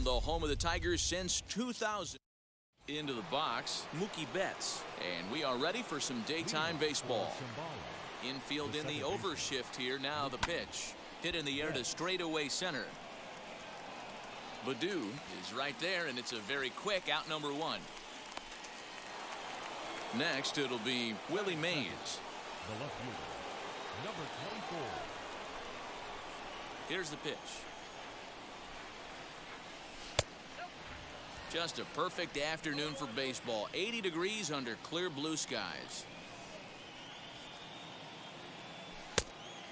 the home of the Tigers since 2000. Into the box, Mookie Betts. And we are ready for some daytime baseball. Infield in the overshift here. Now the pitch. Hit in the air to straightaway center. Baddoo is right there, and it's a very quick out number one. Next, it'll be Willie Mays. The left fielder, number 24. Here's the pitch. Just a perfect afternoon for baseball. 80 degrees under clear blue skies.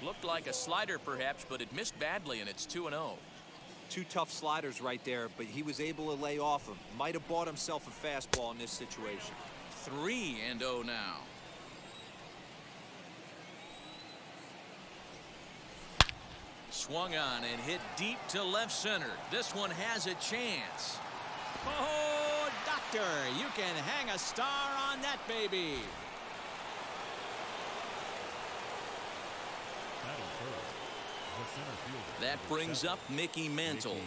Looked like a slider perhaps, but it missed badly, and it's 2-0. Two tough sliders right there, but he was able to lay off them. Might have bought himself a fastball in this situation. 3-0 now. Swung on and hit deep to left center. This one has a chance. Oh, doctor, you can hang a star on that baby. That brings up Mickey Mantle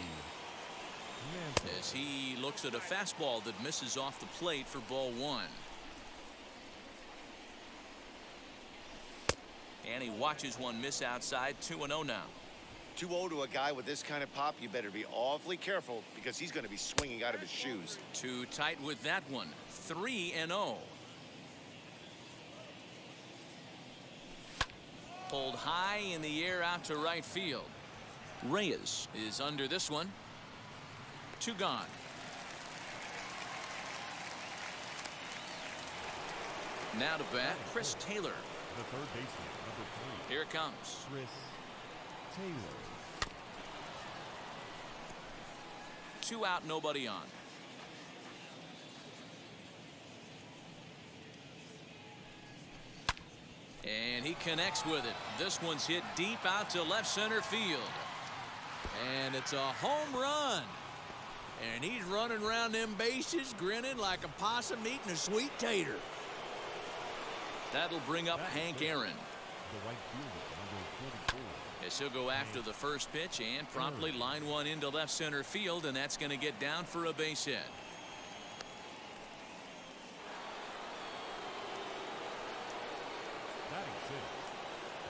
as he looks at a fastball that misses off the plate for ball one. And he watches one miss outside. 2-0 now. 2-0 to a guy with this kind of pop. You better be awfully careful because he's going to be swinging out of his shoes. Too tight with that one. 3-0. Pulled high in the air out to right field. Reyes is under this one. 2 gone. Now to bat, Chris Taylor. The third baseman, number 3. Here it comes. Chris Taylor. 2 out, nobody on. And he connects with it. This one's hit deep out to left center field. And it's a home run. And he's running around them bases grinning like a possum eating a sweet tater. That'll bring up Hank Aaron. The right fielder, number 44. Yes, he'll go after the first pitch and promptly line one into left center field, and that's going to get down for a base hit. Batting 6.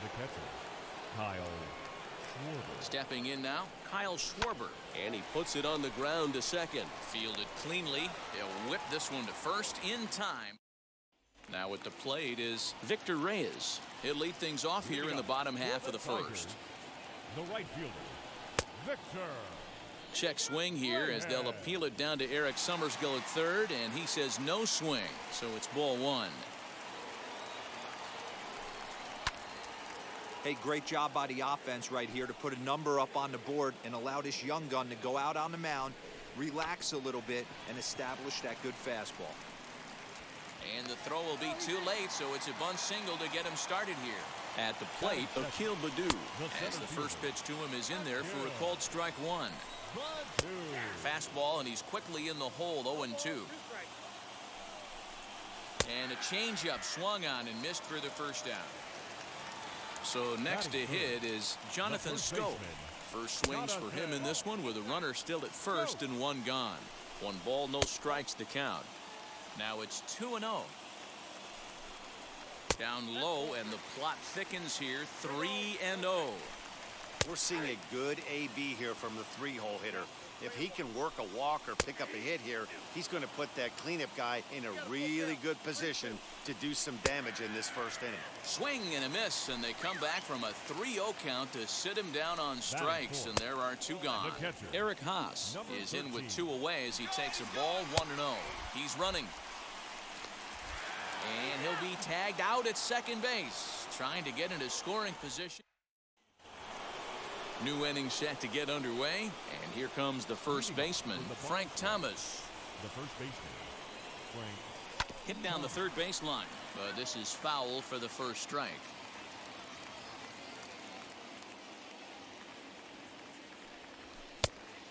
The catcher, Kyle Schwarber. Stepping in now, Kyle Schwarber. And he puts it on the ground to second. Fielded cleanly. He'll whip this one to first in time. Now at the plate is Victor Reyes. He'll lead things off here in the bottom half of the first. The right fielder, Victor. Check swing here as they'll appeal it down to Eric Summersgill at third, and he says no swing, so it's ball one. Hey, great job by the offense right here to put a number up on the board and allow this young gun to go out on the mound, relax a little bit, and establish that good fastball. And the throw will be too late, so it's a bunt single to get him started here. At the plate, Akil Baddoo, as the first pitch to him is in there for a called strike one. Fastball, and he's quickly in the hole, 0-2. And a changeup swung on and missed for the first down. So next to hit is Jonathan Scope. First swings for him in this one with a runner still at first and 1 gone. 1 ball, no strikes to count. Now it's 2-0. Down low, and the plot thickens here. 3-0. We're seeing a good AB here from the 3-hole hitter. If he can work a walk or pick up a hit here, he's going to put that cleanup guy in a really good position to do some damage in this first inning. Swing and a miss, and they come back from a 3-0 count to sit him down on strikes, and there are 2 gone. Eric Haas is in with 2 away as he takes a ball, 1-0. He's running. And he'll be tagged out at second base, trying to get into scoring position. New inning set to get underway, and here comes the first baseman, Frank Thomas. The first baseman, Frank. Hit down the third baseline, but this is foul for the first strike.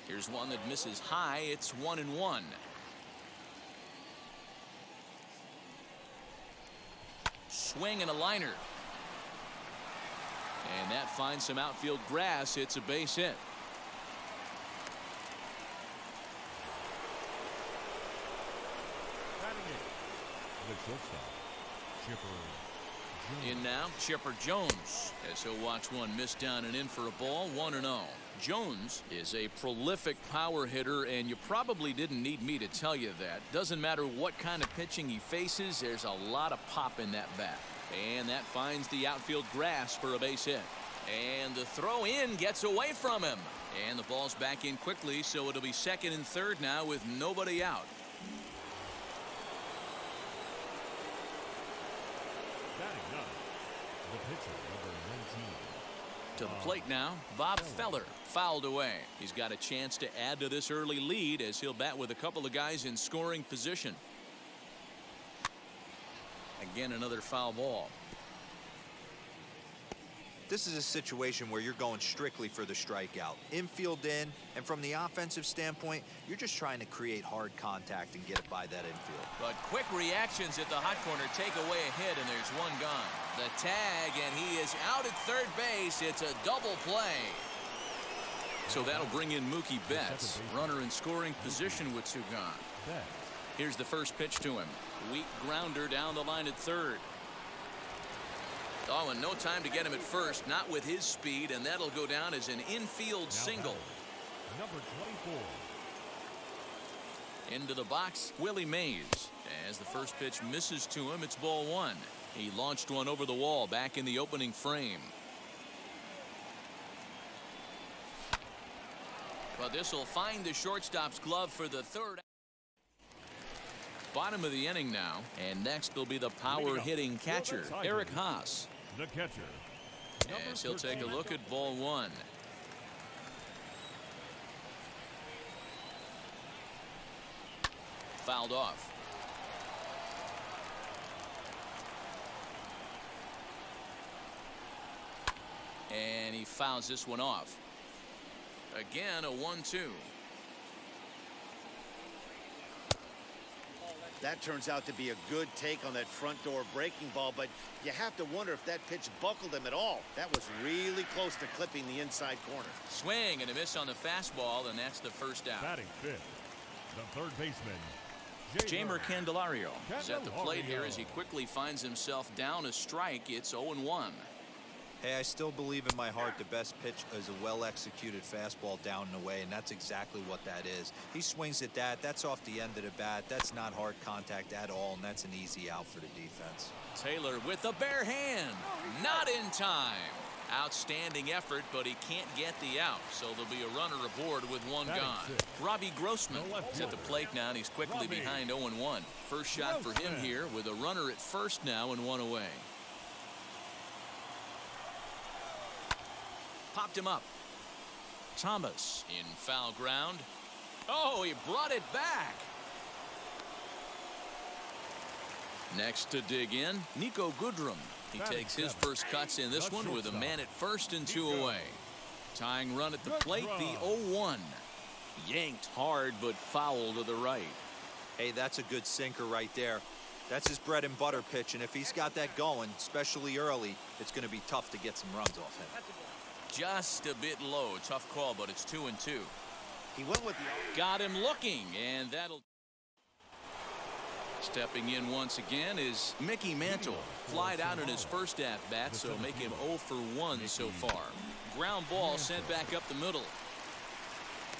Here's one that misses high. It's 1-1. Swing and a liner. And that finds some outfield grass. It's a base hit. shortstop, Chipper Jones. In now, Chipper Jones, as he'll watch one miss down and in for a ball, 1-0. Jones is a prolific power hitter, and you probably didn't need me to tell you that. Doesn't matter what kind of pitching he faces, there's a lot of pop in that bat. And that finds the outfield grass for a base hit. And the throw in gets away from him. And the ball's back in quickly, so it'll be second and third now with nobody out. Batting ninth, the pitcher, number 19. To the plate now, Bob Feller fouled away. He's got a chance to add to this early lead as he'll bat with a couple of guys in scoring position. Again, another foul ball. This is a situation where you're going strictly for the strikeout. Infield in, and from the offensive standpoint, you're just trying to create hard contact and get it by that infield. But quick reactions at the hot corner take away a hit, and there's one gone. The tag, and he is out at third base. It's a double play. So that'll bring in Mookie Betts. Runner in scoring position with two gone. Here's the first pitch to him. Weak grounder down the line at third. Oh, and no time to get him at first, not with his speed, and that'll go down as an infield single. Number 24. Into the box, Willie Mays. As the first pitch misses to him, it's ball one. He launched one over the wall back in the opening frame. But this will find the shortstop's glove for the third. Bottom of the inning now, and next will be the power hitting catcher, Eric Haas. The catcher. As he'll take a look at ball one. Fouled off. And he fouls this one off. Again, a 1-2. That turns out to be a good take on that front door breaking ball, but you have to wonder if that pitch buckled him at all. That was really close to clipping the inside corner. Swing and a miss on the fastball, and that's the first out. Batting fifth, the third baseman, Jamer Candelario is at the plate here as he quickly finds himself down a strike. It's 0-1. Hey, I still believe in my heart the best pitch is a well-executed fastball down and away, and that's exactly what that is. He swings at that. That's off the end of the bat. That's not hard contact at all, and that's an easy out for the defense. Taylor with the bare hand. Not in time. Outstanding effort, but he can't get the out, so there'll be a runner aboard with one gone. Robbie Grossman is at the plate now, and he's quickly behind 0-1. First shot for him here with a runner at first now and one away. Popped him up. Thomas in foul ground. Oh, he brought it back. Next to dig in, Nico Goodrum. He takes his first cuts in this one with a man at first and two away. Tying run at the plate, the 0-1. Yanked hard, but foul to the right. Hey, that's a good sinker right there. That's his bread and butter pitch, and if he's got that going, especially early, it's going to be tough to get some runs off him. Just a bit low. Tough call, but it's 2-2. He went with the... Got him looking, and that'll... Stepping in once again is Mickey Mantle. Flied out in his first at-bat, so make him 0 for 1 so far. Ground ball sent back up the middle.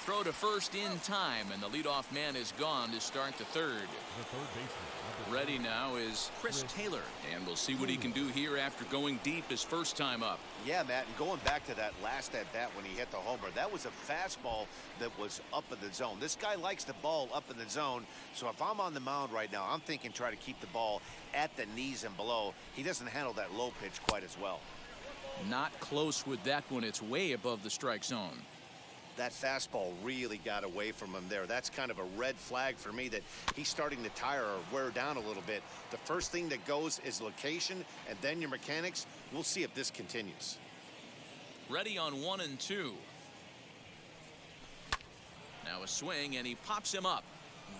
Throw to first in time, and the leadoff man is gone to start the third. The third baseman. Ready now is Chris Taylor, and we'll see what he can do here after going deep his first time up. Yeah, Matt, and going back to that last at-bat when he hit the homer, that was a fastball that was up in the zone. This guy likes the ball up in the zone, so if I'm on the mound right now, I'm thinking try to keep the ball at the knees and below. He doesn't handle that low pitch quite as well. Not close with that one. It's way above the strike zone. That fastball really got away from him there. That's kind of a red flag for me that he's starting to tire or wear down a little bit. The first thing that goes is location and then your mechanics. We'll see if this continues. Ready on 1 and 2. Now a swing, and he pops him up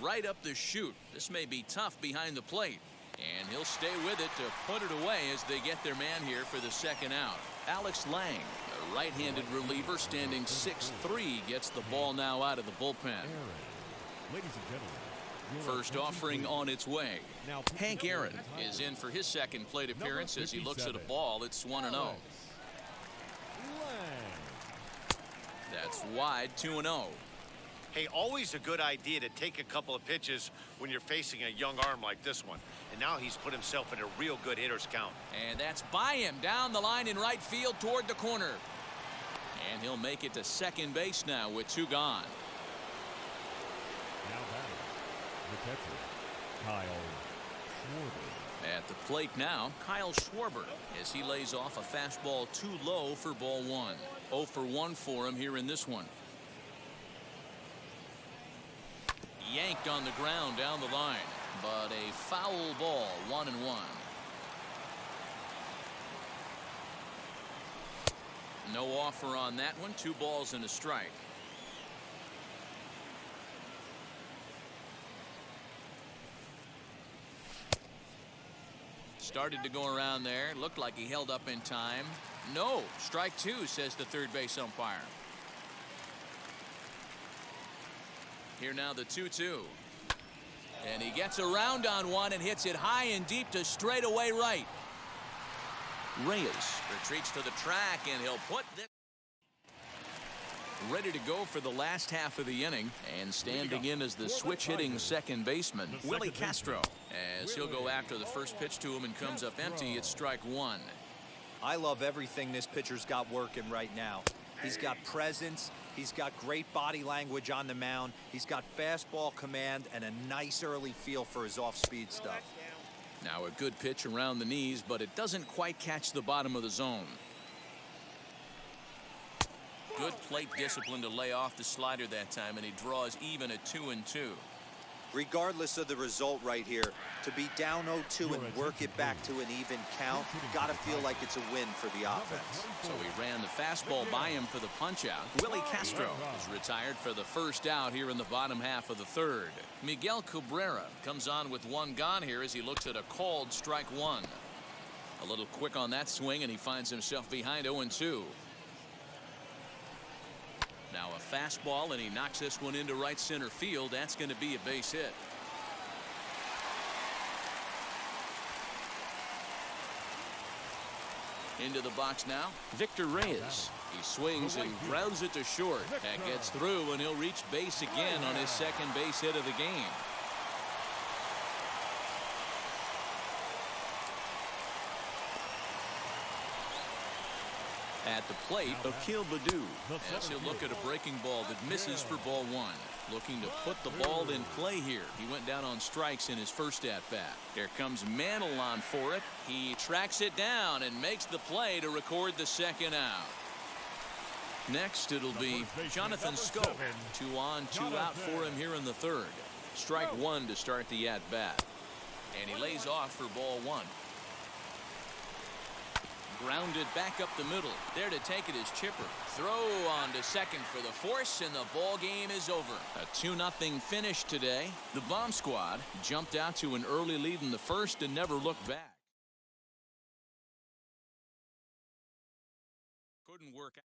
right up the chute. This may be tough behind the plate, and he'll stay with it to put it away as they get their man here for the second out. Alex Lang, a right-handed reliever standing 6'3", gets the ball now out of the bullpen. Ladies and gentlemen, First offering on its way. Hank Aaron is in for his second plate appearance as he looks at a ball. It's 1-0. That's wide, 2-0. Hey, always a good idea to take a couple of pitches when you're facing a young arm like this one. And now he's put himself in a real good hitter's count. And that's by him down the line in right field toward the corner. And he'll make it to second base now with 2 gone. Now batting, the catcher, Kyle Schwarber. At the plate now, Kyle Schwarber as he lays off a fastball too low for ball 1. 0 for 1 for him here in this one. Yanked on the ground down the line, but a foul ball, 1-1. No offer on that one. 2 balls and a strike. Started to go around there. Looked like he held up in time. No, strike 2, says the third base umpire. Here now the 2-2. And he gets around on one and hits it high and deep to straightaway right. Reyes retreats to the track and he'll put this. Ready to go for the last half of the inning, and standing in as the switch hitting second baseman, Willie Castro, as he'll go after the first pitch to him and comes up empty. It's strike 1. I love everything this pitcher's got working right now. He's got presence. He's got great body language on the mound. He's got fastball command and a nice early feel for his off-speed stuff. Now a good pitch around the knees, but it doesn't quite catch the bottom of the zone. Good plate discipline to lay off the slider that time, and he draws even at 2-2. Regardless of the result right here, to be down 0-2 and work it back to an even count, gotta feel like it's a win for the offense. So he ran the fastball by him for the punch-out. Willie Castro is retired for the first out here in the bottom half of the third. Miguel Cabrera comes on with 1 gone here as he looks at a called strike 1. A little quick on that swing, and he finds himself behind 0-2. Now a fastball, and he knocks this one into right center field. That's going to be a base hit. Into the box now, Victor Reyes. He swings and grounds it to short. That gets through, and he'll reach base again on his second base hit of the game. At the plate, Akil Baddoo, as he'll look at a breaking ball that misses for ball 1. Looking to put the ball in play here. He went down on strikes in his first at-bat. Here comes Mantle on for it. He tracks it down and makes the play to record the second out. Next, it'll be Jonathan Schoop. 2 on, 2 out for him here in the third. Strike 1 to start the at-bat. And he lays off for ball 1. Grounded back up the middle. There to take it is Chipper. Throw on to second for the force, and the ball game is over. A 2-0 finish today. The Bomb Squad jumped out to an early lead in the first and never looked back. Couldn't work out.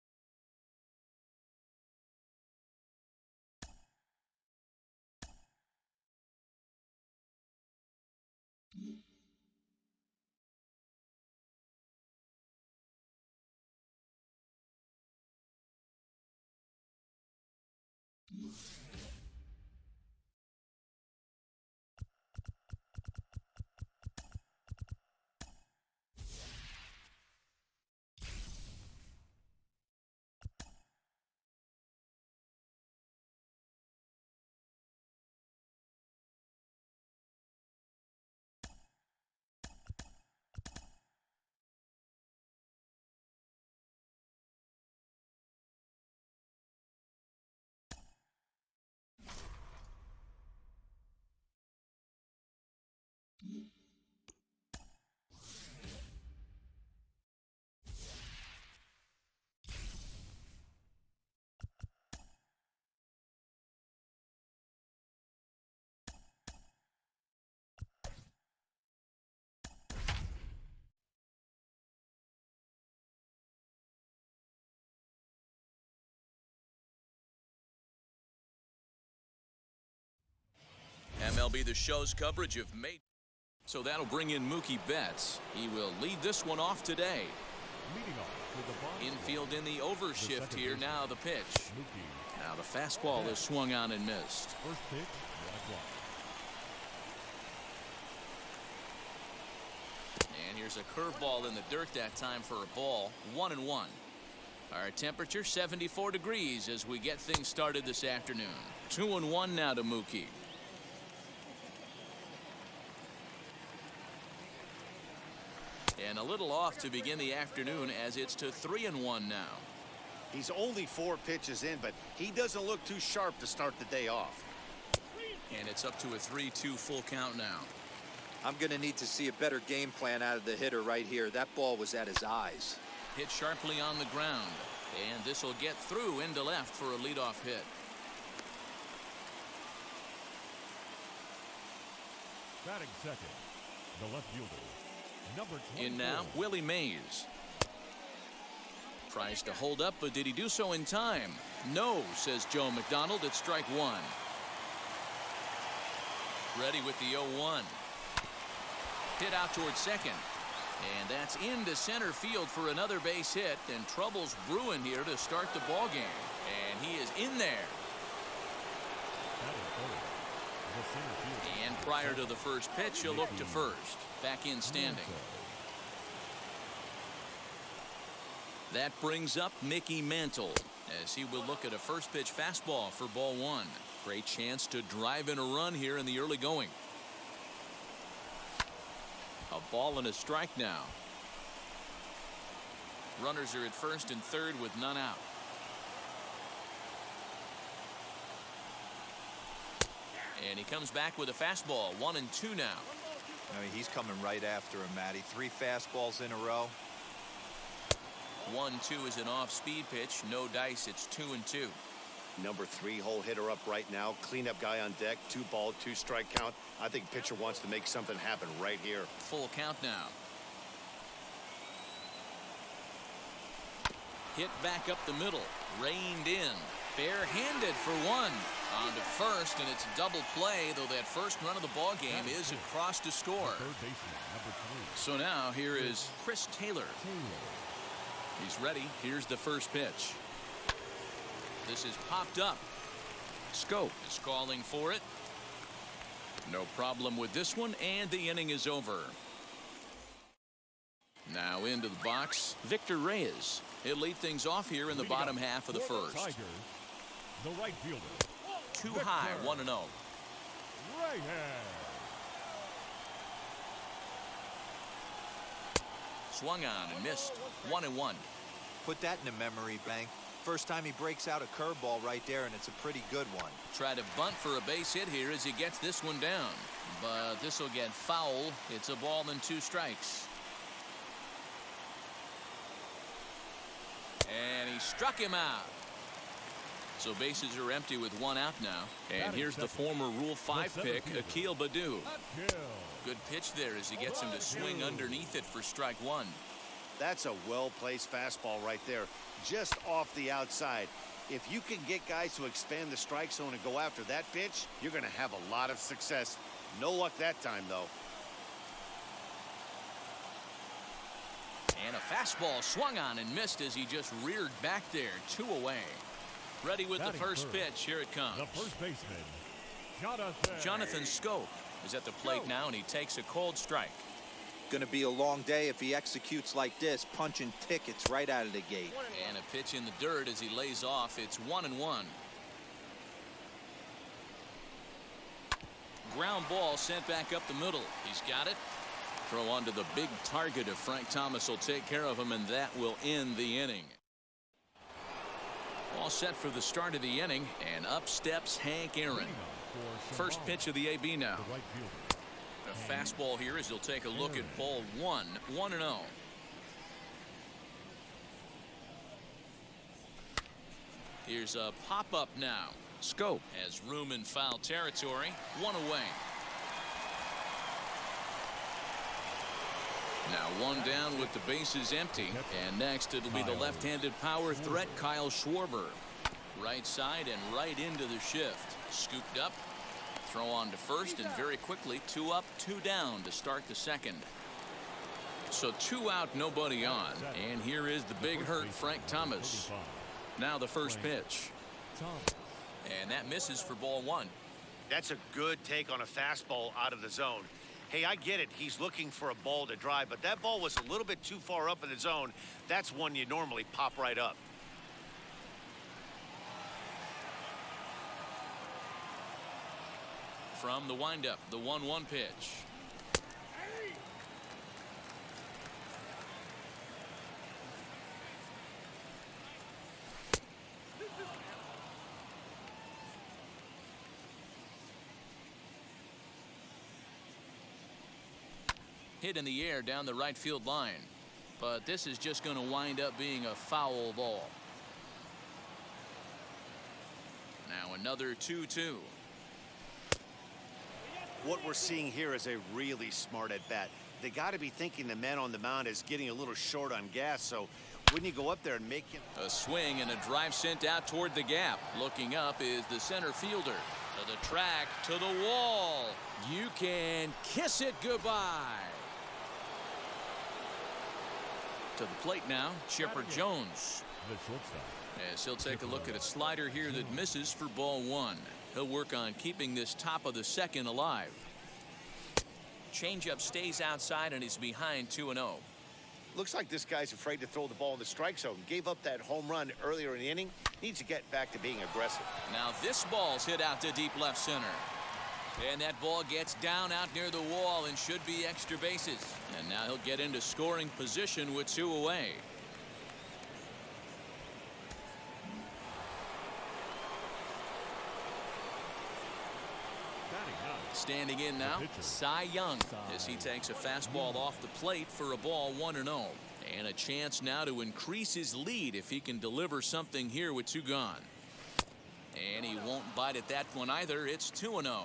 MLB The Show's coverage of May. So that'll bring in Mookie Betts. He will lead this one off today. Leading off with the ball. Infield in the overshift here. Now the pitch. Mookie. Now the fastball is swung on and missed. First pitch, 1 And here's a curveball in the dirt that time for a ball. 1-1. Our temperature 74 degrees as we get things started this afternoon. 2-1 now to Mookie. And a little off to begin the afternoon as it's to 3-1 now. He's only 4 pitches in, but he doesn't look too sharp to start the day off. And it's up to a 3-2 full count now. I'm going to need to see a better game plan out of the hitter right here. That ball was at his eyes. Hit sharply on the ground. And this will get through into left for a leadoff hit. Batting second, the left fielder, number 24. In now, Willie Mays. Tries to hold up, but did he do so in time? No, says Joe McDonald. It's strike 1. Ready with the 0-1. Hit out towards second. And that's into center field for another base hit. And trouble's brewing here to start the ball game. And he is in there. Batting third, the center fielder. And prior to the first pitch, he'll look to first. Back in standing. That brings up Mickey Mantle as he will look at a first pitch fastball for ball 1. Great chance to drive in a run here in the early going. A ball and a strike now. Runners are at first and third with none out. And he comes back with a fastball. 1-2 now. I mean, he's coming right after him, Matty. 3 fastballs in a row. 1-2 is an off-speed pitch. No dice. It's 2-2. Number 3 hole hitter up right now. Cleanup guy on deck. 2 ball, 2 strike count. I think pitcher wants to make something happen right here. Full count now. Hit back up the middle. Reined in. Barehanded for 1. On to first, and it's a double play, though that first run of the ball game is across to score. Third baseman, number 3. So now here is Chris Taylor. He's ready. Here's the first pitch. This is popped up. Scope is calling for it. No problem with this one, and the inning is over. Now into the box, Victor Reyes. He'll lead things off here in the bottom half of the first. Tigers, the right fielder. Too high, 1-0. Reyes. Swung on and missed. 1-1. Put that in the memory bank. First time he breaks out a curveball right there, and it's a pretty good one. Try to bunt for a base hit here as he gets this one down. But this will get foul. It's a ball and 2 strikes. And he struck him out. So bases are empty with 1 out now. And here's the former Rule 5 pick, Akil Baddoo. Good pitch there as he gets him to swing underneath it for strike 1. That's a well-placed fastball right there, just off the outside. If you can get guys to expand the strike zone and go after that pitch, you're going to have a lot of success. No luck that time, though. And a fastball swung on and missed as he just reared back there. 2 away. Ready with the first pitch. Here it comes. The first baseman, Jonathan Scope is at the plate now, and he takes a cold strike. Going to be a long day if he executes like this, punching tickets right out of the gate. And a pitch in the dirt as he lays off. It's 1-1. Ground ball sent back up the middle. He's got it. Throw onto the big target of Frank Thomas will take care of him, and that will end the inning. All set for the start of the inning, and up steps Hank Aaron. First pitch of the AB now. A fastball here as he'll take a look at ball 1. 1-0. Here's a pop-up now. Scope has room in foul territory. 1 away. Now 1 down with the bases empty. And next it'll be the left-handed power threat, Kyle Schwarber. Right side and right into the shift. Scooped up. Throw on to first, and very quickly 2 up, 2 down to start the second. So 2 out, nobody on. And here is the big hurt, Frank Thomas. Now the first pitch. And that misses for ball 1. That's a good take on a fastball out of the zone. Hey, I get it. He's looking for a ball to drive, but that ball was a little bit too far up in the zone. That's one you normally pop right up. From the windup, the 1-1 pitch. Hit in the air down the right field line, but this is just going to wind up being a foul ball. Now another 2-2. What we're seeing here is a really smart at bat. They got to be thinking the man on the mound is getting a little short on gas, so wouldn't you go up there and make him? A swing and a drive sent out toward the gap. Looking up is the center fielder. To the track, to the wall. You can kiss it goodbye. To the plate now, Chipper Jones. The shortstop. As he'll take a look at a slider here that misses for ball 1. He'll work on keeping this top of the second alive. Changeup stays outside and is behind 2-0. Looks like this guy's afraid to throw the ball in the strike zone. Gave up that home run earlier in the inning. Needs to get back to being aggressive. Now this ball's hit out to deep left center. And that ball gets down out near the wall and should be extra bases. And now he'll get into scoring position with 2 away. Standing in now, Cy Young, as he takes a fastball off the plate for a ball 1-0. And a chance now to increase his lead if he can deliver something here with 2 gone. And he won't bite at that one either. It's 2-0.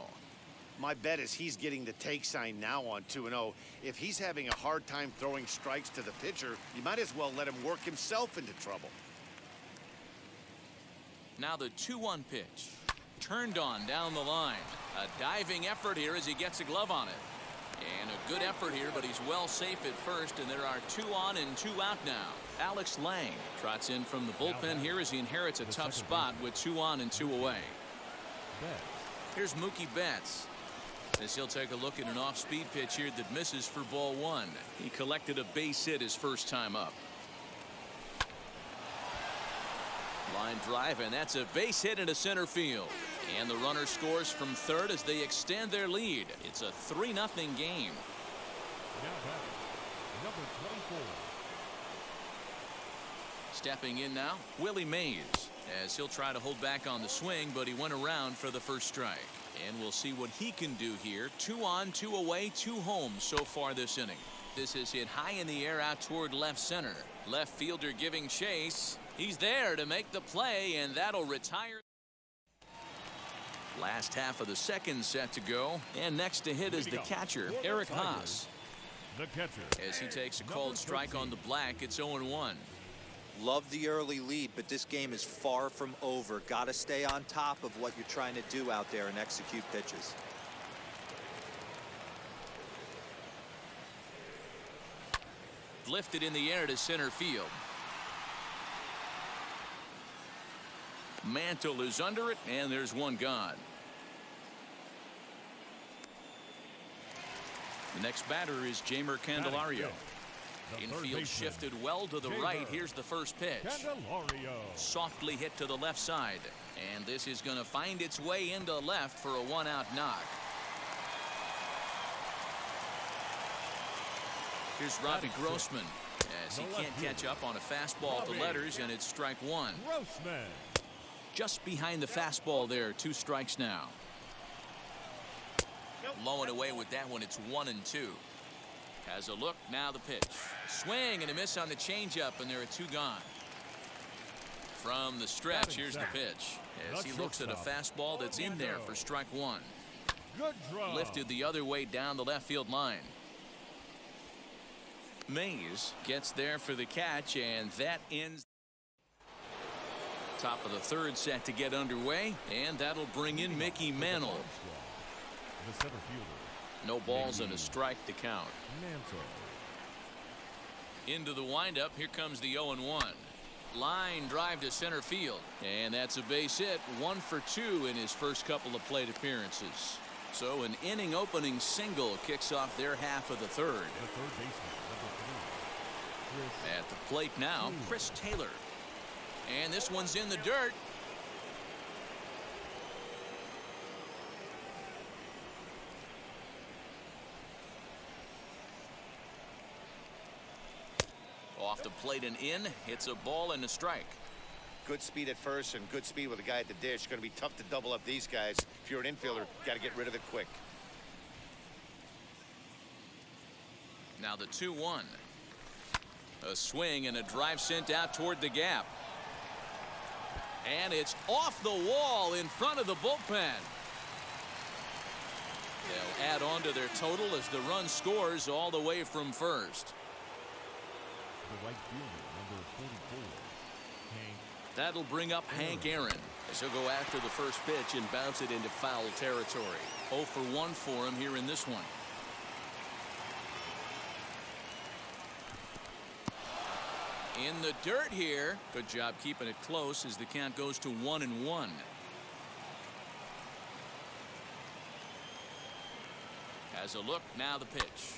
My bet is he's getting the take sign now on 2-0. If he's having a hard time throwing strikes to the pitcher, you might as well let him work himself into trouble. Now the 2-1 pitch. Turned on down the line. A diving effort here as he gets a glove on it. And a good effort here, but he's well safe at first, and there are 2 on and 2 out now. Alex Lang trots in from the bullpen here as he inherits a tough spot with 2 on and 2 away. Here's Mookie Betts, as he'll take a look at an off-speed pitch here that misses for ball 1. He collected a base hit his first time up. Line drive, and that's a base hit into center field. And the runner scores from third as they extend their lead. It's a 3-0 game. Now batting, number 24. Stepping in now, Willie Mays, as he'll try to hold back on the swing, but he went around for the first strike. And we'll see what he can do here. 2 on, 2 away, 2 home so far this inning. This is hit high in the air out toward left center. Left fielder giving chase. He's there to make the play, and that'll retire. Last half of the second set to go, and next to hit is the catcher, Eric Haas. The catcher. As he takes a called strike on the black, it's 0-1. Love the early lead, but this game is far from over. Got to stay on top of what you're trying to do out there and execute pitches. Lifted in the air to center field. Mantle is under it, and there's 1 gone. The next batter is Jeimer Candelario. Infield shifted well to the right. Here's the first pitch. Candelario. Softly hit to the left side. And this is going to find its way into left for a 1-out knock. Here's Robbie Grossman, as he can't catch up on a fastball to letters, and it's strike 1. Grossman. Just behind the fastball there, 2 strikes now. Low and away with that one, it's 1-2. Has a look, now the pitch. Swing and a miss on the changeup, and there are 2 gone. From the stretch, here's the pitch, as he looks at a fastball that's in there for strike 1. Good draw. Lifted the other way down the left field line. Mays gets there for the catch, and that ends. Top of the third set to get underway, and that'll bring in Mickey Mantle. The center fielder. No balls and a strike to count. Mantle. Into the windup. Here comes the 0-1. Line drive to center field. And that's a base hit. 1 for 2 in his first couple of plate appearances. So an inning opening single kicks off their half of the third. The third baseman, number 3. Chris. At the plate now, Chris Taylor. And this one's in the dirt. Off the plate and in. Hits a ball and a strike. Good speed at first and good speed with a guy at the dish. Going to be tough to double up these guys. If you're an infielder, got to get rid of it quick. Now the 2-1. A swing and a drive sent out toward the gap. And it's off the wall in front of the bullpen. They'll add on to their total as the run scores all the way from first. The right fielder, number 44. Hank. That'll bring up Hank Aaron as he'll go after the first pitch and bounce it into foul territory. 0 for 1 for him here in this one. In the dirt here. Good job keeping it close as the count goes to 1-1. Has a look, now the pitch.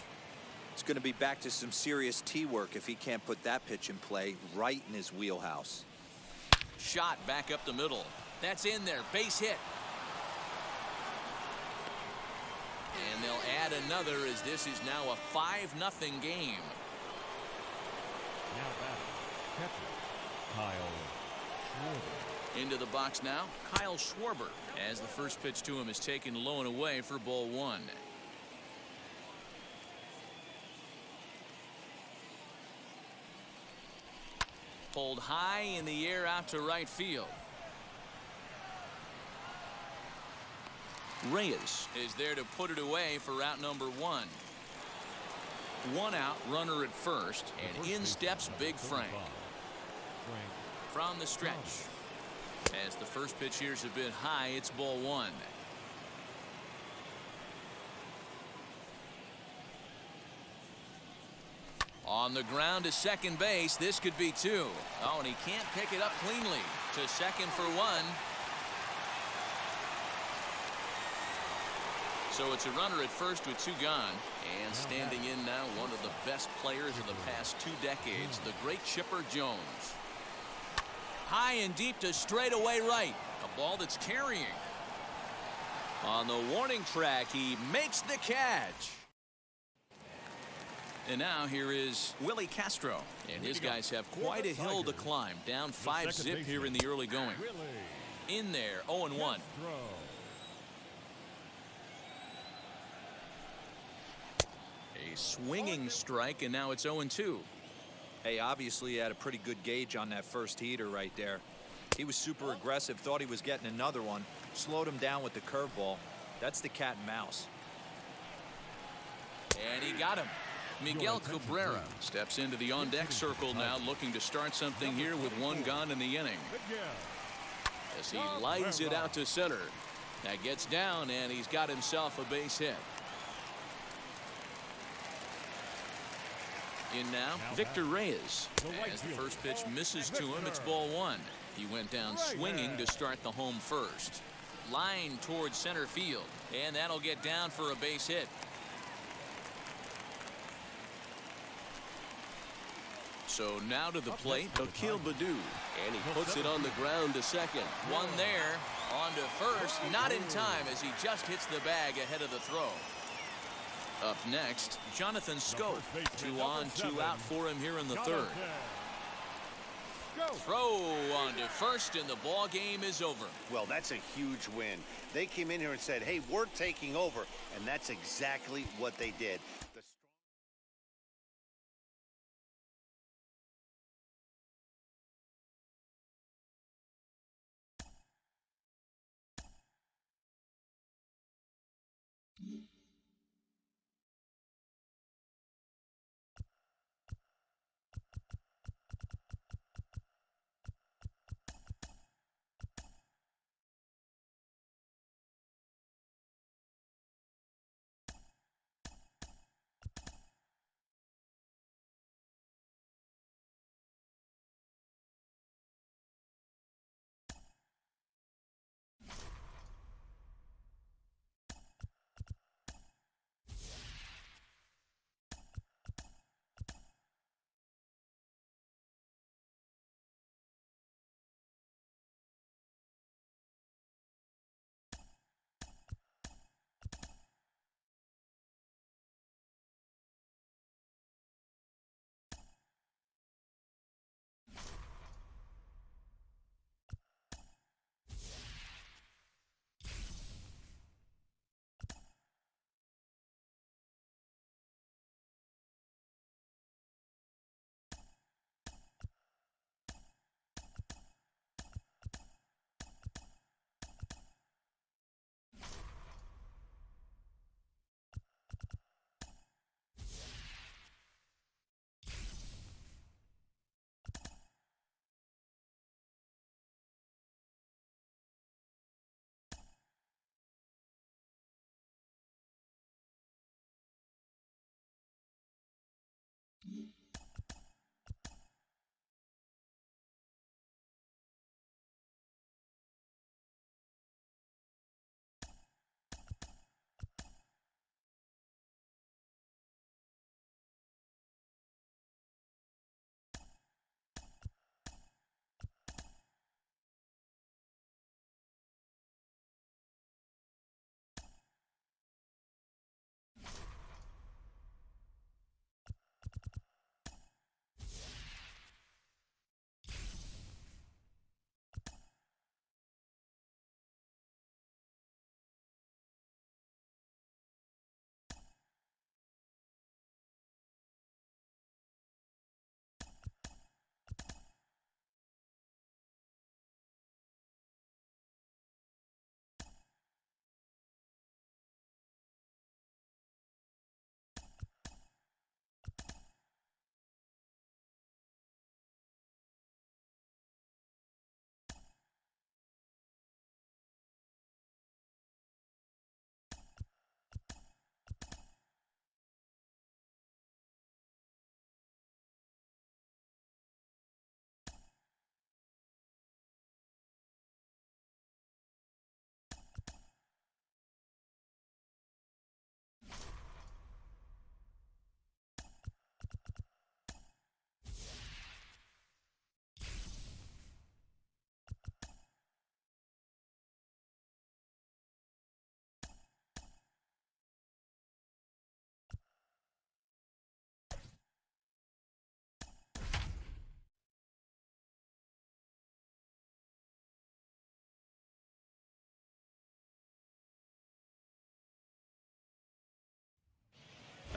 It's going to be back to some serious tee work if he can't put that pitch in play right in his wheelhouse. Shot back up the middle. That's in there. Base hit. And they'll add another as this is now a 5-0 game. Now batting. Catcher. Kyle Schwarber. Into the box now, Kyle Schwarber, as the first pitch to him is taken low and away for ball 1. Pulled high in the air out to right field. Reyes is there to put it away for out number 1. 1 out, runner at first, and in steps Big Frank. From the stretch. As the first pitch here's a bit high, it's ball 1. On the ground to second base, this could be 2. Oh, and he can't pick it up cleanly. To second for 1. So it's a runner at first with 2 gone. And standing in now, one of the best players of the past 2 decades, the great Chipper Jones. High and deep to straightaway right. A ball that's carrying. On the warning track, he makes the catch. And now here is Willie Castro. And his guys have quite a hill to climb. Down 5-zip here in the early going. In there, 0-1. A swinging strike, and now it's 0-2. Hey, obviously he had a pretty good gauge on that first heater right there. He was super aggressive, thought he was getting another one, slowed him down with the curveball. That's the cat and mouse. And he got him. Miguel Cabrera steps into the on-deck circle now, looking to start something here with 1 gone in the inning. As he lines it out to center. That gets down, and he's got himself a base hit. In now, Victor Reyes. As the first pitch misses to him, it's ball 1. He went down swinging to start the home first. Line towards center field, and that'll get down for a base hit. So now to the plate, Akil Baddoo. And he puts it on the ground to second. 1 there, on to first, not in time as he just hits the bag ahead of the throw. Up next, Jonathan Schoop. 2 on, 2 out for him here in the third. Throw on to first, and the ball game is over. Well, that's a huge win. They came in here and said, hey, we're taking over, and that's exactly what they did.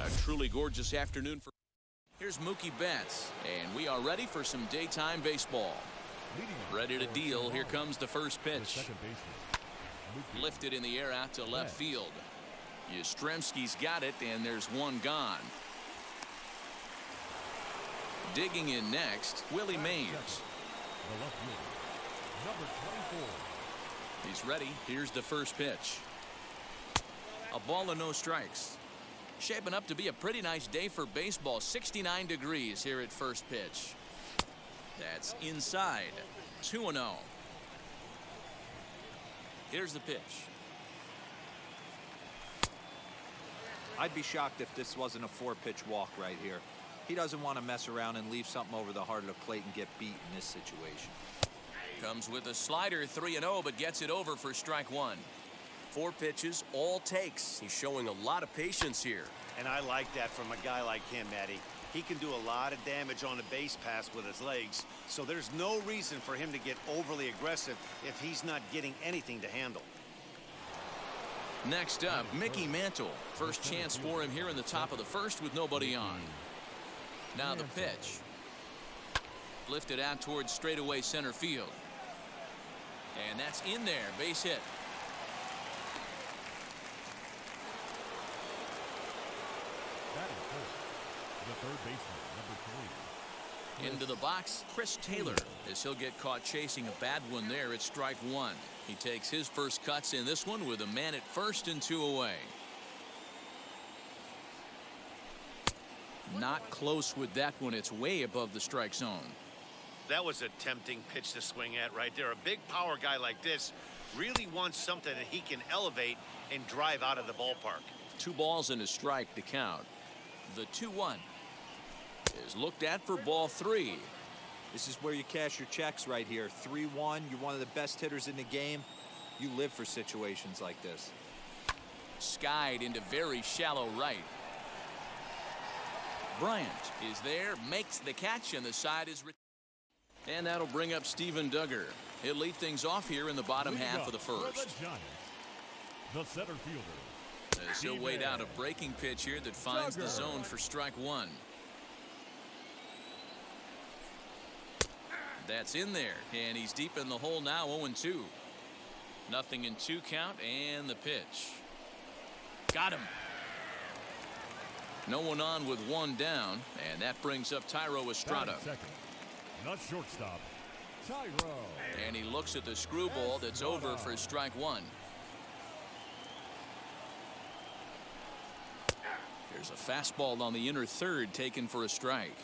A truly gorgeous afternoon for. Here's Mookie Betts, and we are ready for some daytime baseball. Ready to deal. Here comes the first pitch. Lifted in the air out to left field. Yastrzemski's got it, and there's one gone. Digging in next, Willie Mays. The left fielder, number 24. He's ready. Here's the first pitch. A ball and no strikes. Shaping up to be a pretty nice day for baseball. 69 degrees here at first pitch. That's inside. 2-0. Here's the pitch. I'd be shocked if this wasn't a 4-pitch walk right here. He doesn't want to mess around and leave something over the heart of the plate and get beat in this situation. Comes with a slider, 3-0, but gets it over for strike one. 4 pitches, all takes. He's showing a lot of patience here. And I like that from a guy like him, Matty. He can do a lot of damage on a base pass with his legs, so there's no reason for him to get overly aggressive if he's not getting anything to handle. Next up, Mickey Mantle. First chance for him here in the top of the first with nobody on. Now the pitch. Lifted out towards straightaway center field. And that's in there, base hit. The third baseman, number 3. Into the box, Chris Taylor, as he'll get caught chasing a bad one there at strike one. He takes his first cuts in this one with a man at first and 2 away. Not close with that one. It's way above the strike zone. That was a tempting pitch to swing at right there. A big power guy like this really wants something that he can elevate and drive out of the ballpark. 2 balls and a strike to count. The 2-1 is looked at for ball 3. This is where you cash your checks right here. 3-1. You're one of the best hitters in the game. You live for situations like this. Skied into very shallow right. Bryant is there, makes the catch, and the side is. And that'll bring up Steven Duggar. He'll lead things off here in the bottom half of the first. The center fielder. As he'll wait out a breaking pitch here that finds the zone for strike one. That's in there, and he's deep in the hole now, 0-2. Nothing in 2 count, and the pitch. Got him. No one on with 1 down, and that brings up Thairo Estrada. Not shortstop, Thairo. And he looks at the screwball that's over for strike one. There's a fastball on the inner third taken for a strike.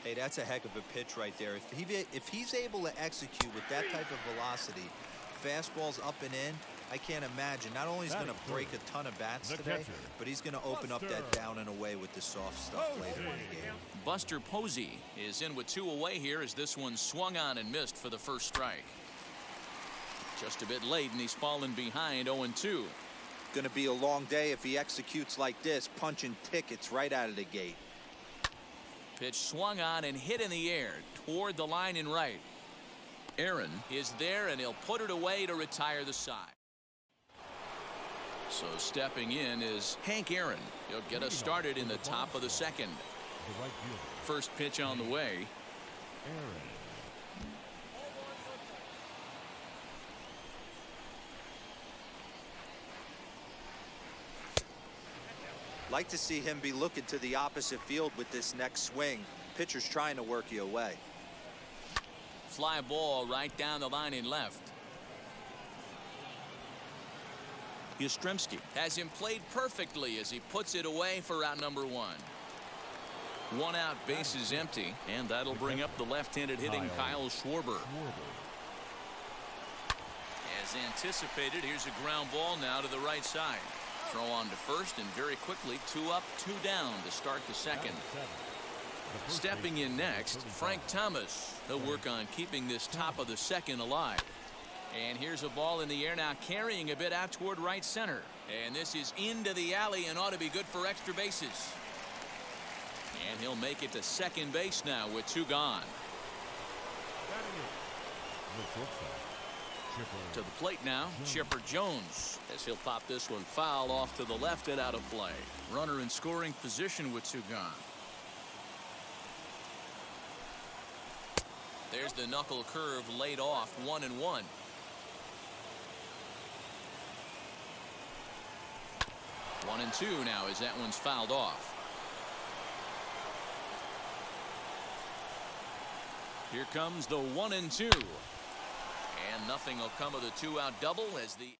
Hey, that's a heck of a pitch right there. If he's able to execute with that type of velocity, fastballs up and in, I can't imagine. Not only is he going to break a ton of bats today, but he's going to open up that down and away with the soft stuff later in the game. Buster Posey is in with 2 away here as this one swung on and missed for the first strike. Just a bit late, and he's fallen behind 0-2. Going to be a long day if he executes like this, punching tickets right out of the gate. Pitch swung on and hit in the air toward the line in right. Aaron is there, and he'll put it away to retire the side. So stepping in is Hank Aaron. He'll get us started in the top of the second. First pitch on the way. Like to see him be looking to the opposite field with this next swing. Pitcher's trying to work you away. Fly ball right down the line in left. Yastrzemski has him played perfectly as he puts it away for out number 1. 1 out, bases empty, and that'll bring up the left-handed hitting Kyle Schwarber. As anticipated, here's a ground ball now to the right side. Throw on to first, and very quickly 2 up, 2 down to start the second. Stepping in next, Frank Thomas. He'll work on keeping this top of the second alive. And here's a ball in the air now, carrying a bit out toward right center. And this is into the alley and ought to be good for extra bases. And he'll make it to second base now with 2 gone. To the plate now, Chipper Jones, as he'll pop this one foul off to the left and out of play. Runner in scoring position with 2 gone. There's the knuckle curve laid off, 1-1. 1-2 now as that one's fouled off. Here comes the 1-2. And nothing will come of the 2-out double as the.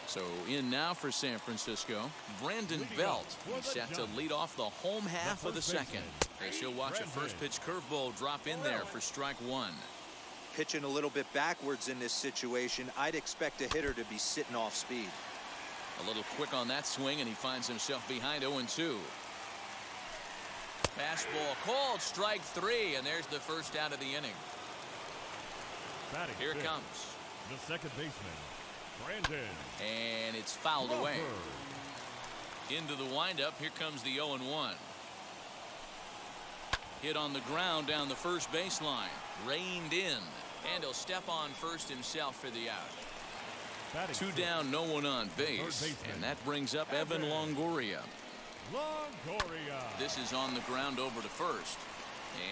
So in now for San Francisco, Brandon Belt. He's set to lead off the home half of the second. As he'll watch a first pitch curveball drop in there for strike 1. Pitching a little bit backwards in this situation, I'd expect a hitter to be sitting off speed. A little quick on that swing, and he finds himself behind 0-2. Fastball called, strike 3, and there's the first out of the inning. Here it comes. The second baseman, Brandon. And it's fouled away. Into the windup. Here comes the 0-1. Hit on the ground down the first baseline. Reined in. And he'll step on first himself for the out. 2 down, no one on base. And that brings up Evan Longoria. This is on the ground over to first.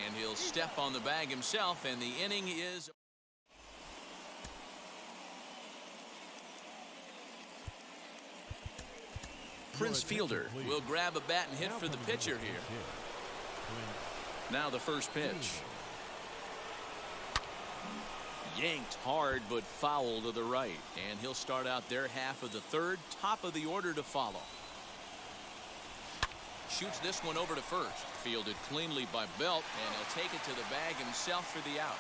And he'll step on the bag himself, and the inning is. Prince Fielder will grab a bat and hit for the pitcher here. Now the first pitch. Yanked hard but foul to the right. And he'll start out their half of the third. Top of the order to follow. Shoots this one over to first. Fielded cleanly by Belt, and he'll take it to the bag himself for the out.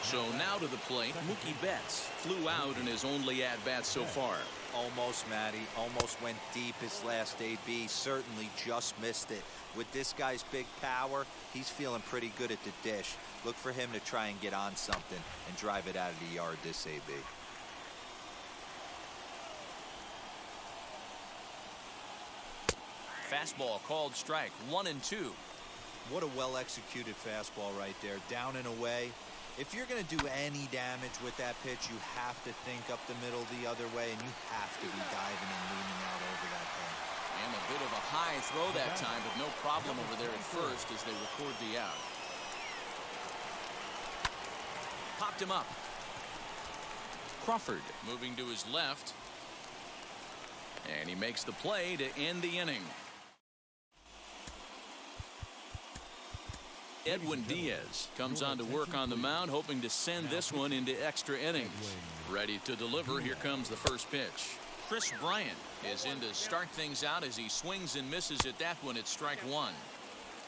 So now to the plate, Mookie Betts flew out in his only at-bat so far. Almost, Matty. Almost went deep his last AB. Certainly just missed it. With this guy's big power, he's feeling pretty good at the dish. Look for him to try and get on something and drive it out of the yard this AB. Fastball called strike, 1-2. What a well-executed fastball right there, down and away. If you're going to do any damage with that pitch, you have to think up the middle the other way, and you have to be diving and leaning out over that thing. And a bit of a high throw that time, but no problem over there at first as they record the out. Popped him up. Crawford moving to his left. And he makes the play to end the inning. Edwin Diaz comes on to work on the mound, hoping to send this one into extra innings. Ready to deliver. Here comes the first pitch. Chris Bryant is in to start things out as he swings and misses at that one at strike one.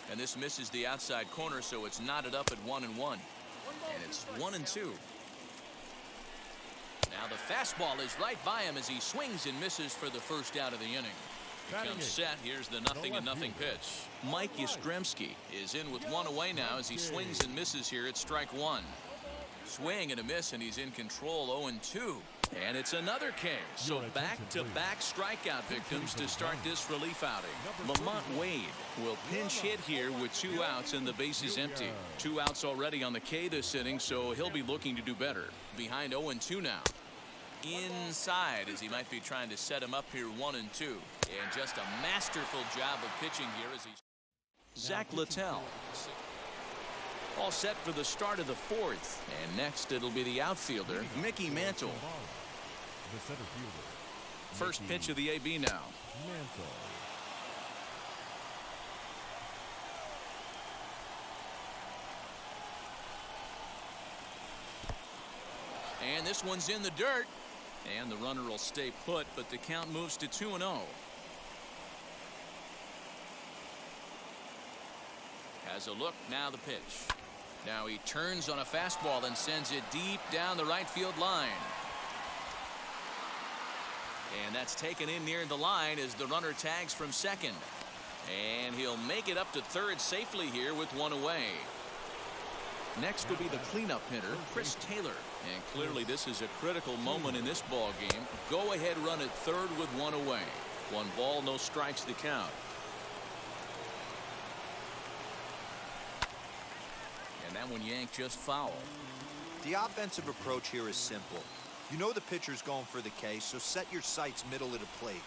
And this misses the outside corner, so it's knotted up at 1-1. And it's 1-2. Now the fastball is right by him as he swings and misses for the first out of the inning. He comes set. Here's the 0-0 pitch. Mike Yastrzemski is in with one away now as he swings and misses here at strike one. Swing and a miss, and he's in control. 0-2. And it's another K. So back-to-back strikeout victims to start this relief outing. Lamont Wade will pinch hit here with 2 outs and the base is empty. 2 outs already on the K this inning, so he'll be looking to do better. Behind 0-2 now. Inside as he might be trying to set him up here 1-2. And just a masterful job of pitching here as he's Zach Littell. All set for the start of the 4th. And next it'll be the outfielder, Mickey Mantle. The center fielder. First pitch of the AB now. Mantle. And this one's in the dirt. And the runner will stay put, but the count moves to 2-0. Has a look, now the pitch. Now he turns on a fastball and sends it deep down the right field line. And that's taken in near the line as the runner tags from second. And he'll make it up to third safely here with one away. Next will be the cleanup hitter, Chris Taylor. And clearly this is a critical moment in this ball game. Go ahead run at third with one away. 1 ball, no strikes the count. And that one yanked just foul. The offensive approach here is simple. You know the pitcher's going for the K, so set your sights middle of the plate.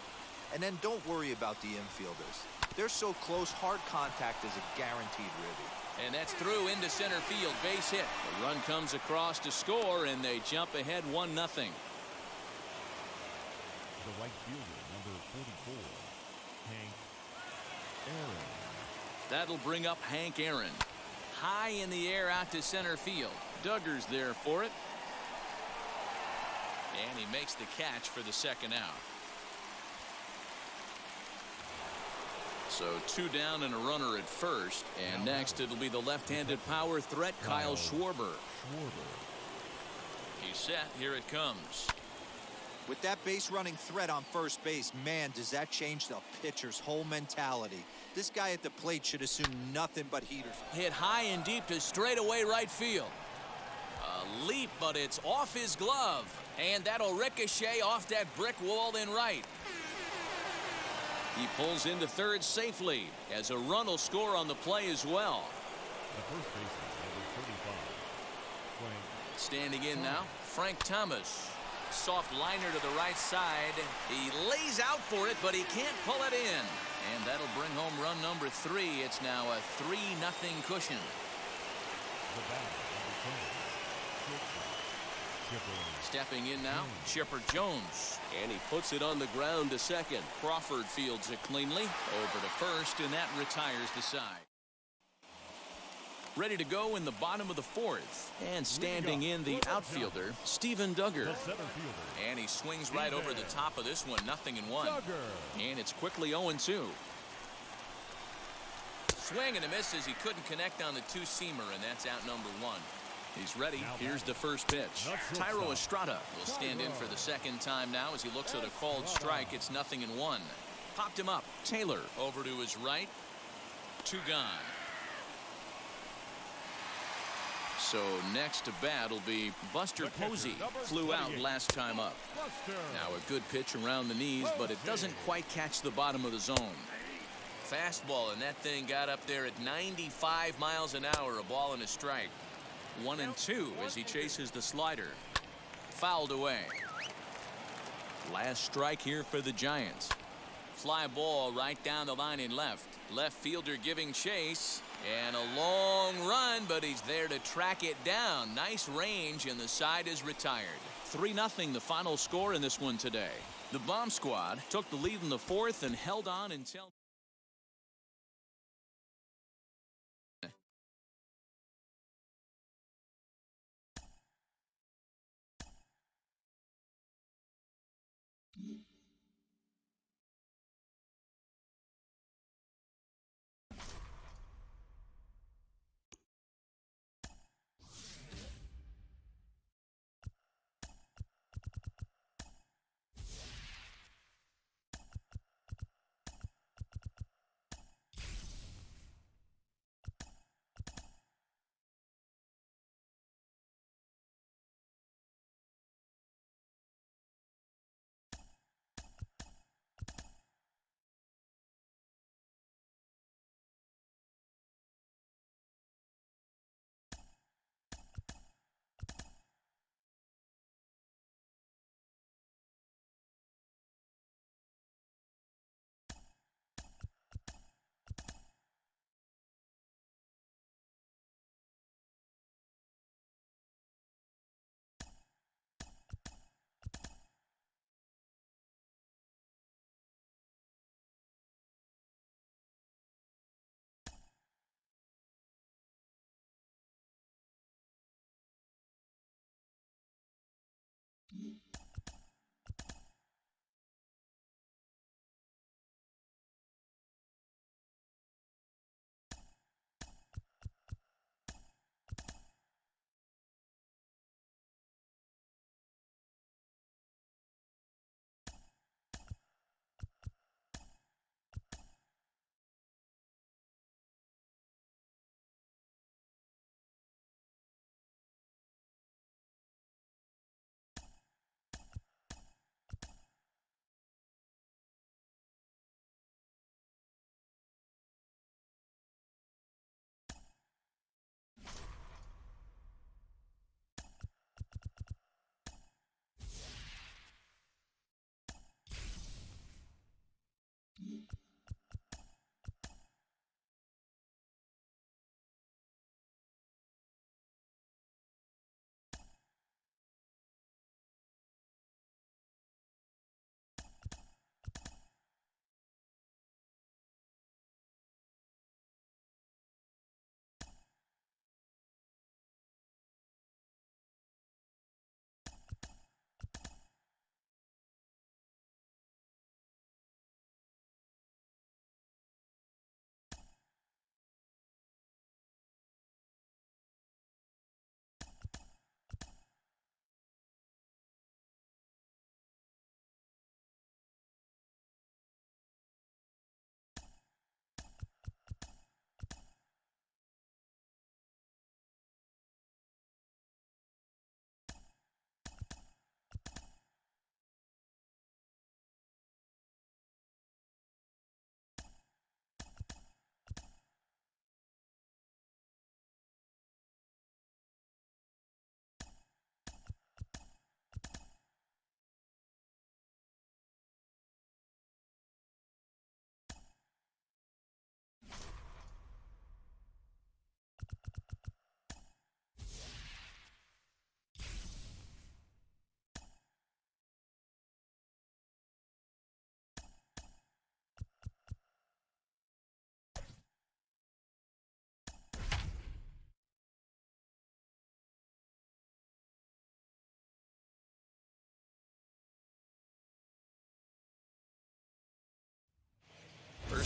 And then don't worry about the infielders. They're so close, hard contact is a guaranteed ribby. And that's through into center field, base hit. The run comes across to score, and they jump ahead 1-0. The right fielder, number 44, Hank Aaron. That'll bring up Hank Aaron. High in the air out to center field. Duggar's there for it. And he makes the catch for the second out. So 2 down and a runner at first. And next it'll be the left-handed power threat, Kyle Schwarber. He's set. Here it comes. With that base running threat on first base, man, does that change the pitcher's whole mentality. This guy at the plate should assume nothing but heaters. Hit high and deep to straightaway right field. A leap, but it's off his glove. And that'll ricochet off that brick wall in right. He pulls into third safely as a run will score on the play as well. The first baseman, number 35, Frank. Standing in now, Frank Thomas. Soft liner to the right side. He lays out for it, but he can't pull it in. And that'll bring home run number 3. It's now a 3-0 cushion. The batter, number 10, Chipper. Stepping in now, Chipper Jones. And he puts it on the ground to second. Crawford fields it cleanly. Over to first, and that retires the side. Ready to go in the bottom of the 4th. And standing in the outfielder, Steven Duggar. The center fielder. And he swings right over the top of this one, 0-1. Duggar. And it's quickly 0-2. Swing and a miss as he couldn't connect on the 2-seamer, and that's out number 1. He's ready. Here's the first pitch. Tyro Estrada will stand in for the second time now as he looks at a called strike. It's 0-1. Popped him up. Taylor over to his right. 2 gone. So next to bat will be Buster Posey. Flew out last time up. Now a good pitch around the knees, but it doesn't quite catch the bottom of the zone. Fastball, and that thing got up there at 95 miles an hour. A ball and a strike. 1-2 as he chases the slider. Fouled away. Last strike here for the Giants. Fly ball right down the line in left. Left fielder giving chase. And a long run, but he's there to track it down. Nice range, and the side is retired. 3-0 the final score in this one today. The Bomb Squad took the lead in the 4th and held on until...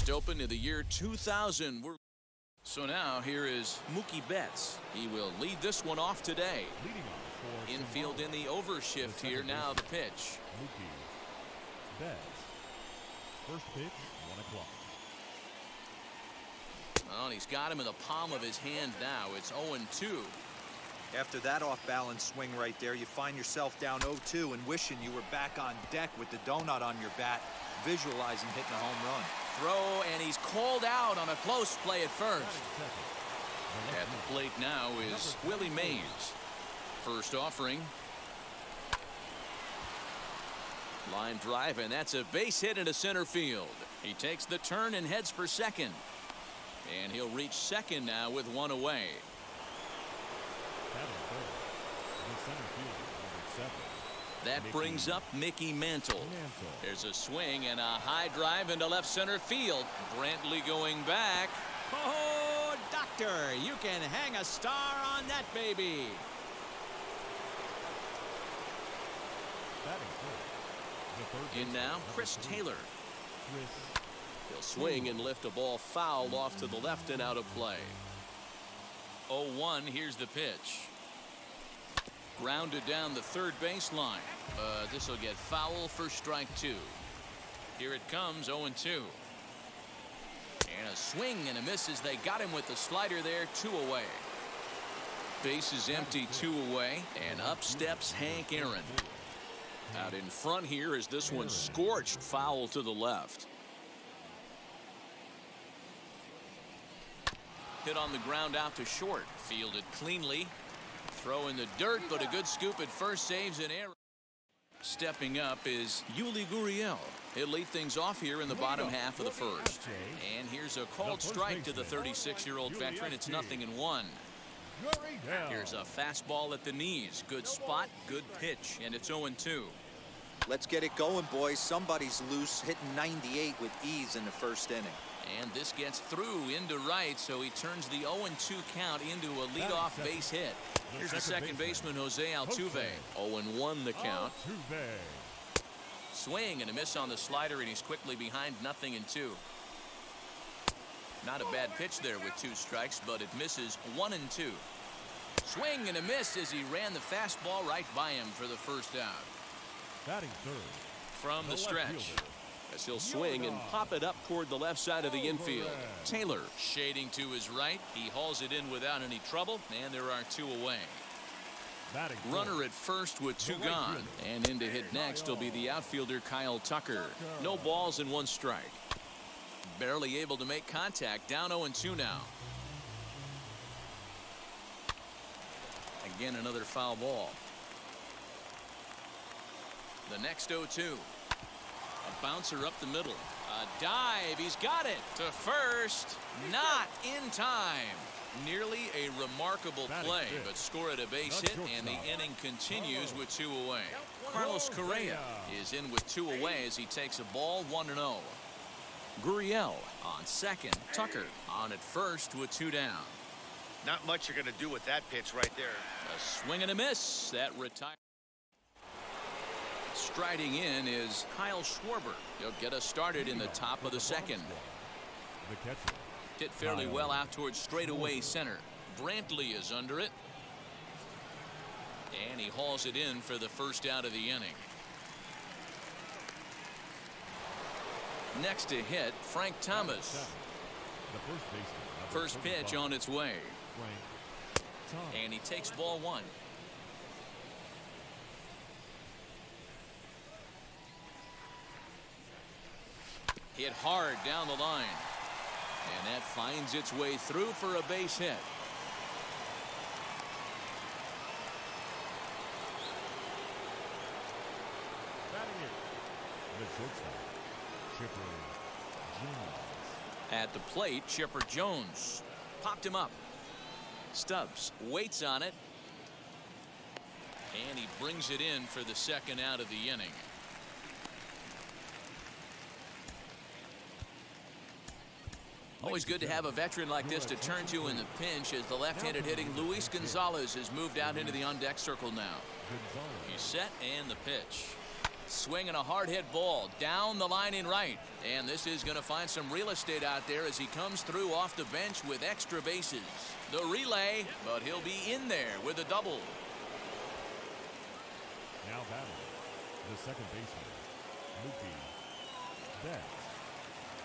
first opened in the year 2000. So now here is Mookie Betts. He will lead this one off today. Leading off for Infield in the overshift here. Now the pitch. Mookie Betts. First pitch, 1 o'clock. Well, he's got him in the palm of his hand now. It's 0-2. After that off-balance swing right there, you find yourself down 0-2 and wishing you were back on deck with the donut on your bat, visualizing hitting a home run. Throw, and he's called out on a close play at first. At the plate now is Willie Mays. First offering. Line drive, and that's a base hit into center field. He takes the turn and heads for second. And he'll reach second now with one away. That brings up Mickey Mantle. There's a swing and a high drive into left center field. Brantley going back. Oh, Doctor, you can hang a star on that baby. In now, Chris Taylor. He'll swing and lift a ball foul off to the left and out of play. 0-1, here's the pitch. Grounded down the third baseline. This will get foul for strike 2. Here it comes, 0-2. And a swing and a miss as they got him with the slider there, 2 away. Base is empty, 2 away, and up steps Hank Aaron. Out in front here is this one scorched foul to the left. Hit on the ground out to short. Fielded cleanly. Throw in the dirt, but a good scoop at first, saves an error. Stepping up is Yuli Gurriel. He'll lead things off here in the bottom half of the first. And here's a called strike to the 36-year-old veteran. It's 0-1. Here's a fastball at the knees. Good spot, good pitch, and it's 0-2. Let's get it going, boys. Somebody's loose, hitting 98 with ease in the first inning. And this gets through into right, so he turns the 0-2 count into a leadoff base hit. Here's the second baseman, Jose Altuve. 0-1 the count. Swing and a miss on the slider, and he's quickly behind 0-2. Not a bad pitch there with 2 strikes, but it misses 1-2. Swing and a miss as he ran the fastball right by him for the first out. Batting third. From the stretch. As he'll swing and pop it up toward the left side of the infield. Taylor shading to his right. He hauls it in without any trouble, and there are 2 away. Runner at first with 2 gone. And in to hit next will be the outfielder Kyle Tucker. No balls and 1 strike. Barely able to make contact. Down 0-2 now. Again, another foul ball. The next 0-2. A bouncer up the middle. A dive. He's got it to first. Not in time. Nearly a remarkable play, but score at a base hit, and the inning continues with 2 away. Carlos Correa is in with 2 away as he takes a ball 1-0. Gurriel on second. Tucker on at first with 2 down. Not much you're going to do with that pitch right there. A swing and a miss. That retires. Striding in is Kyle Schwarber. He'll get us started in the top of the second. Hit fairly well out towards straightaway center. Brantley is under it. And he hauls it in for the first out of the inning. Next to hit, Frank Thomas. First pitch on its way. And he takes ball 1. Hit hard down the line. And that finds its way through for a base hit. At the plate, Chipper Jones popped him up. Stubbs waits on it. And he brings it in for the second out of the inning. Always good to have a veteran like this to turn to in the pinch as the left-handed hitting Luis Gonzalez has moved out into the on-deck circle now. He's set and the pitch. Swinging a hard hit ball down the line in right. And this is going to find some real estate out there as he comes through off the bench with extra bases. The relay, but he'll be in there with a double. Now batting, the second baseman, Mookie Betts.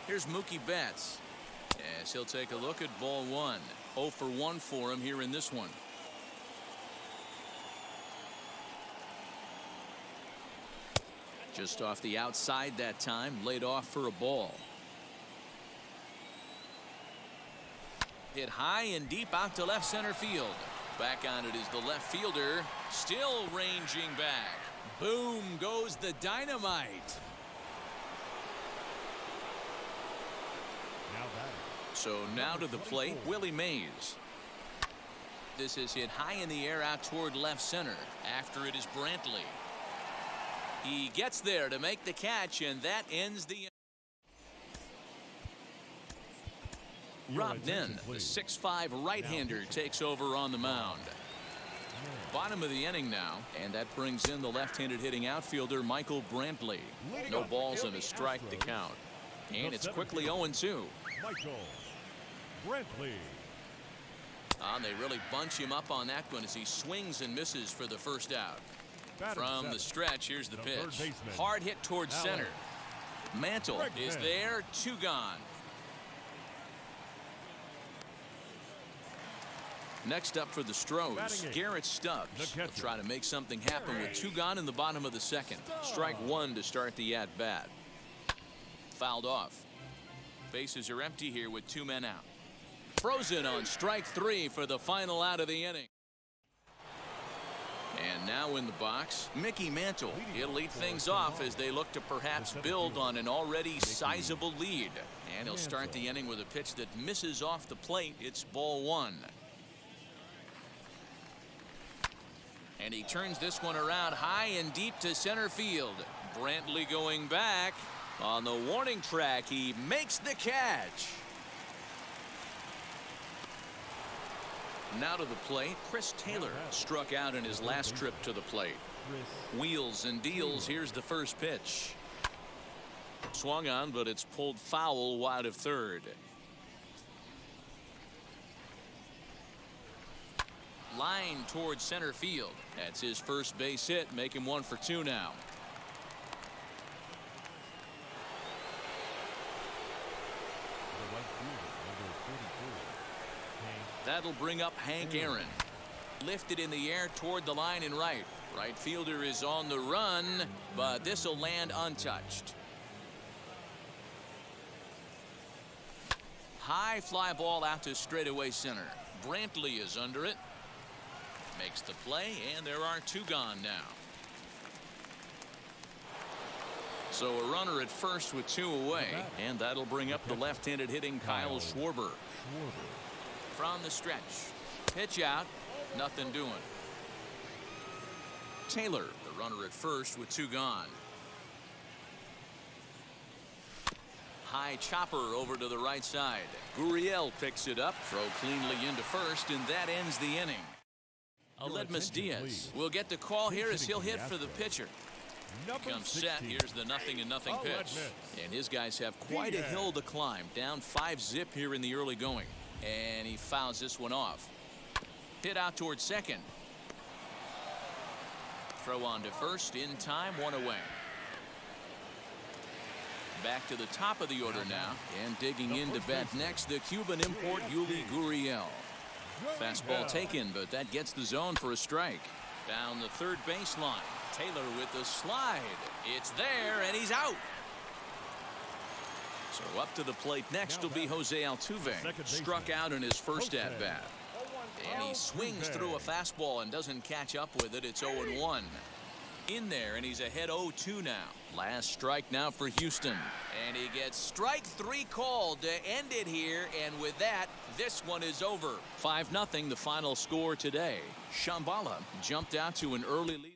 Here's Mookie Betts. As he'll take a look at ball one. 0 for 1 for him here in this one. Just off the outside that time, laid off for a ball. Hit high and deep out to left center field. Back on it is the left fielder, still ranging back. Boom goes the dynamite. Now batting. So now to the plate, Willie Mays. This is hit high in the air out toward left center. After it is Brantley. He gets there to make the catch, and that ends the. Rob Nen, the 6'5" right-hander, takes over on the mound. Bottom of the inning now, and that brings in the left-handed hitting outfielder Michael Brantley. No balls and a strike to count. And it's quickly 0-2. Michael Brantley. They really bunch him up on that one as he swings and misses for the first out. From the stretch, here's the pitch. Hard hit towards center. Mantle is there, 2 gone. Next up for the Stros, Garrett Stubbs. He'll try to make something happen with 2 gone in the bottom of the second. Strike 1 to start the at-bat. Fouled off. Bases are empty here with 2 men out. Frozen on strike 3 for the final out of the inning. And now in the box, Mickey Mantle. He'll lead things off as they look to perhaps build on an already sizable lead. And he'll start the inning with a pitch that misses off the plate. It's ball 1. And he turns this one around high and deep to center field. Brantley going back. On the warning track, he makes the catch. Now to the plate, Chris Taylor struck out in his last trip to the plate. Wheels and deals. Here's the first pitch. Swung on, but it's pulled foul wide of third. Line towards center field. That's his first base hit. Make him 1 for 2 now. That'll bring up Hank Aaron. Lifted in the air toward the line in right. Right fielder is on the run, but this will land untouched. High fly ball out to straightaway center. Brantley is under it. Makes the play, and there are 2 gone now. So a runner at first with 2 away, and that'll bring up the left-handed hitting Kyle Schwarber. From the stretch. Pitch out. Nothing doing. Taylor, the runner at first with 2 gone. High chopper over to the right side. Gurriel picks it up. Throw cleanly into first, and that ends the inning. Aledmus Diaz will get the call here as he'll hit for the pitcher. Comes set. Here's the 0-0 pitch. And his guys have quite a hill to climb. Down 5-zip here in the early going. And he fouls this one off. Hit out towards second. Throw on to first in time, 1 away. Back to the top of the order now. And digging in to bat next, the Cuban import Yuli Gurriel. Fastball taken, but that gets the zone for a strike. Down the third baseline. Taylor with the slide. It's there, and he's out. So up to the plate next will be Jose Altuve. Struck out in his first at-bat. And he swings through a fastball and doesn't catch up with it. It's 0-1. In there, and he's ahead 0-2 now. Last strike now for Houston. And he gets strike 3 called to end it here. And with that, this one is over. 5-0 the final score today. Shambhala jumped out to an early lead.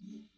Mm-hmm.